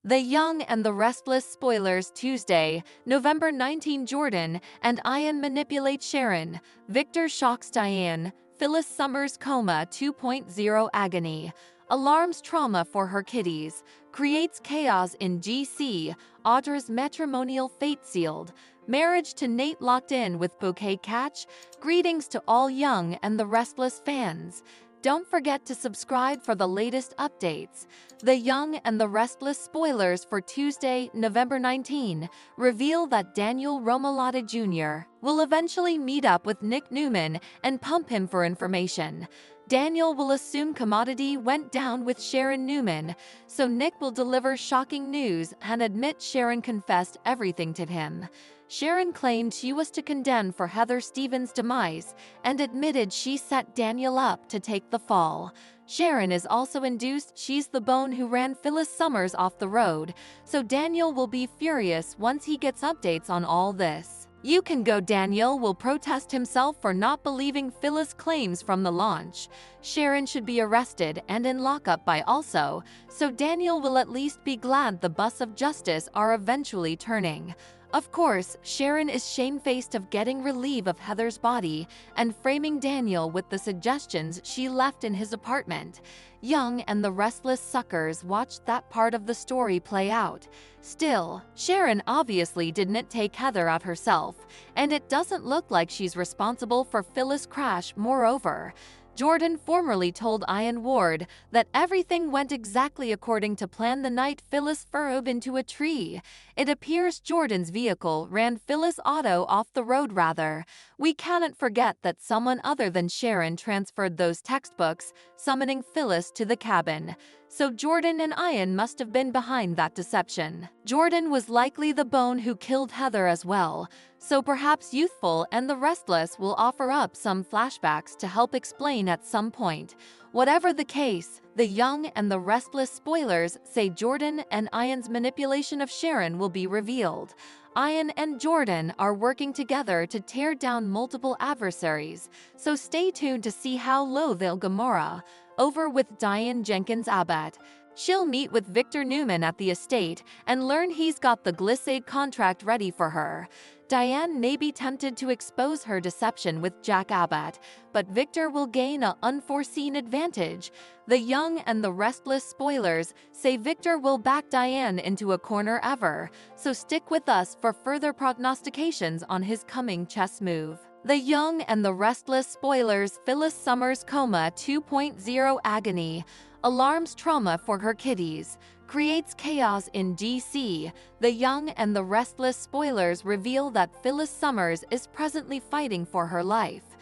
The Young and the Restless spoilers Tuesday, November 19. Jordan and Ian manipulate Sharon. Victor shocks Diane. Phyllis Summers coma 2.0 agony. Alarms trauma for her kiddies. Creates chaos in GC. Audra's matrimonial fate sealed. Marriage to Nate locked in with Bouquet catch. Greetings to all Young and the Restless fans. Don't forget to subscribe for the latest updates. The Young and the Restless spoilers for Tuesday, November 19, reveal that Daniel Romalotti Jr. will eventually meet up with Nick Newman and pump him for information. Daniel will assume commodity went down with Sharon Newman, so Nick will deliver shocking news and admit Sharon confessed everything to him. Sharon claimed she was to contend for Heather Stevens' demise and admitted she set Daniel up to take the fall. Sharon is also induced she's the bone who ran Phyllis Summers off the road, so Daniel will be furious once he gets updates on all this. You can go. Daniel will protest himself for not believing Phyllis' claims from the launch. Sharon should be arrested and in lockup by also, so Daniel will at least be glad the bus of justice are eventually turning. Of course, Sharon is shamefaced of getting relief of Heather's body and framing Daniel with the suggestions she left in his apartment. Young and the Restless suckers watched that part of the story play out. Still, Sharon obviously didn't take Heather out herself, and it doesn't look like she's responsible for Phyllis' crash. Moreover, Jordan formerly told Ian Ward that everything went exactly according to plan the night Phyllis furrowed into a tree. It appears Jordan's vehicle ran Phyllis' auto off the road rather. We cannot forget that someone other than Sharon transferred those textbooks, summoning Phyllis to the cabin. So Jordan and Ian must have been behind that deception. Jordan was likely the bone who killed Heather as well, so perhaps Youthful and the Restless will offer up some flashbacks to help explain at some point. Whatever the case, the Young and the Restless spoilers say Jordan and Ian's manipulation of Sharon will be revealed. Ian and Jordan are working together to tear down multiple adversaries, so stay tuned to see how low they'll Gomorrah. Over with Diane Jenkins Abbott. She'll meet with Victor Newman at the estate and learn he's got the Glissade contract ready for her. Diane may be tempted to expose her deception with Jack Abbott, but Victor will gain an unforeseen advantage. The Young and the Restless spoilers say Victor will back Diane into a corner ever, so stick with us for further prognostications on his coming chess move. The Young and the Restless spoilers Phyllis Summers coma 2.0 agony. Alarms trauma for her kiddies. Creates chaos in DC. The Young and the Restless spoilers reveal that Phyllis Summers is presently fighting for her life.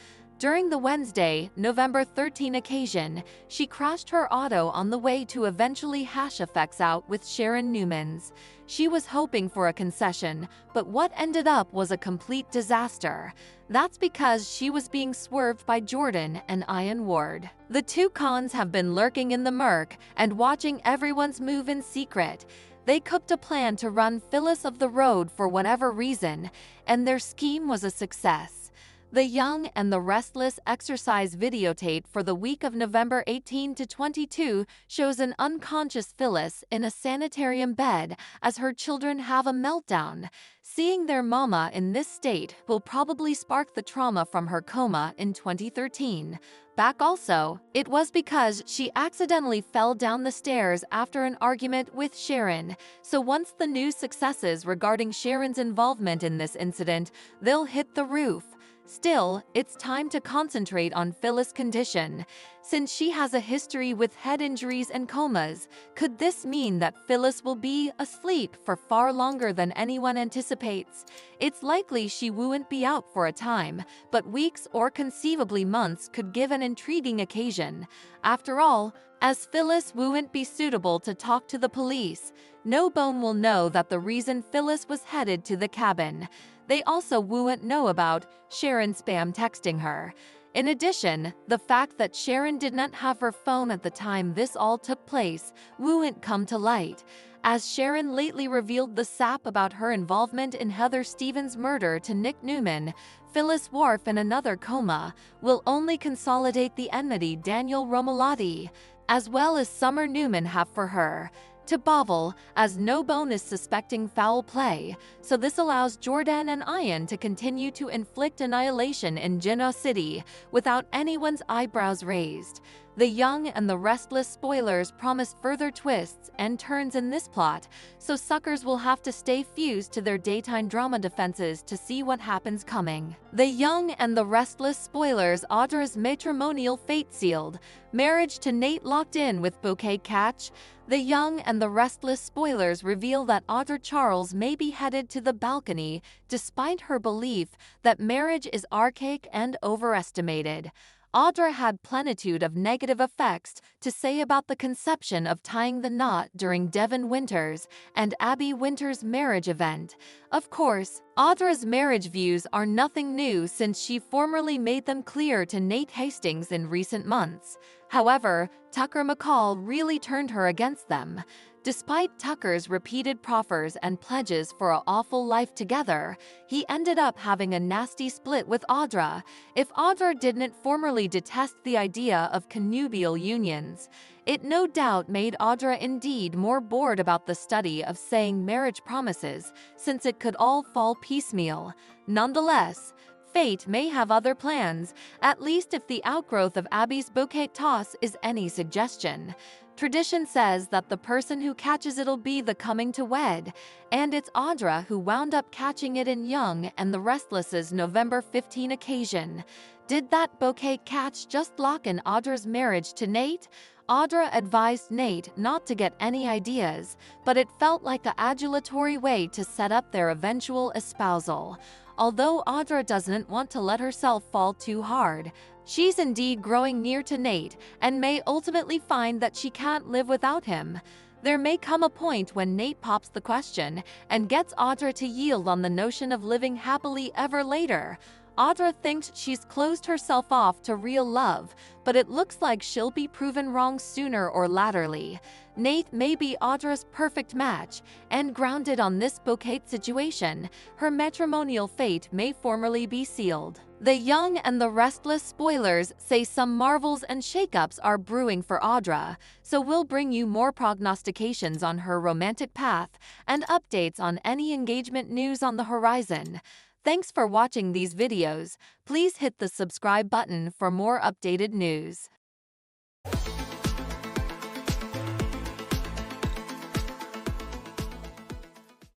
During the Wednesday, November 13 occasion, she crashed her auto on the way to eventually hash effects out with Sharon Newman's. She was hoping for a concession, but what ended up was a complete disaster. That's because she was being swerved by Jordan and Ian Ward. The two cons have been lurking in the murk and watching everyone's move in secret. They cooked a plan to run Phyllis off the road for whatever reason, and their scheme was a success. The Young and the Restless exercise videotape for the week of November 18 to 22 shows an unconscious Phyllis in a sanitarium bed as her children have a meltdown. Seeing their mama in this state will probably spark the trauma from her coma in 2013. Back also, it was because she accidentally fell down the stairs after an argument with Sharon, so once the news successes regarding Sharon's involvement in this incident, they'll hit the roof. Still, it's time to concentrate on Phyllis' condition. Since she has a history with head injuries and comas, could this mean that Phyllis will be asleep for far longer than anyone anticipates? It's likely she won't be out for a time, but weeks or conceivably months could give an intriguing occasion. After all, as Phyllis won't be suitable to talk to the police, no bone will know that the reason Phyllis was headed to the cabin. They also won't know about Sharon spam texting her. In addition, the fact that Sharon did not have her phone at the time this all took place won't come to light, as Sharon lately revealed the sap about her involvement in Heather Stevens' murder to Nick Newman. Phyllis Wharf in another coma will only consolidate the enmity Daniel Romalotti, as well as Summer Newman have for her. to Bavel, as no bonus suspecting foul play, so this allows Jordan and Ian to continue to inflict annihilation in Jinnah City without anyone's eyebrows raised. The Young and the Restless spoilers promise further twists and turns in this plot, so suckers will have to stay fused to their daytime drama defenses to see what happens coming. The Young and the Restless spoilers Audra's matrimonial fate sealed, marriage to Nate locked in with Bouquet catch. The Young and the Restless spoilers reveal that Audra Charles may be headed to the balcony despite her belief that marriage is archaic and overestimated. Audra had plenitude of negative effects to say about the conception of tying the knot during Devon Winters and Abby Winters' marriage event. Of course, Audra's marriage views are nothing new since she formerly made them clear to Nate Hastings in recent months. However, Tucker McCall really turned her against them. Despite Tucker's repeated proffers and pledges for an awful life together, he ended up having a nasty split with Audra. If Audra didn't formerly detest the idea of connubial unions, it no doubt made Audra indeed more bored about the study of saying marriage promises, since it could all fall piecemeal. Nonetheless, fate may have other plans, at least if the outgrowth of Abby's bouquet toss is any suggestion. Tradition says that the person who catches it'll be the coming to wed, and it's Audra who wound up catching it in Young and the Restless's November 15 occasion. Did that bouquet catch just lock in Audra's marriage to Nate? Audra advised Nate not to get any ideas, but it felt like an adulatory way to set up their eventual espousal. Although Audra doesn't want to let herself fall too hard, she's indeed growing near to Nate and may ultimately find that she can't live without him. There may come a point when Nate pops the question and gets Audra to yield on the notion of living happily ever later. Audra thinks she's closed herself off to real love, but it looks like she'll be proven wrong sooner or laterly. Nate may be Audra's perfect match, and grounded on this bouquet situation, her matrimonial fate may formally be sealed. The Young and the Restless spoilers say some marvels and shakeups are brewing for Audra, so we'll bring you more prognostications on her romantic path and updates on any engagement news on the horizon. Thanks for watching these videos. Please hit the subscribe button for more updated news.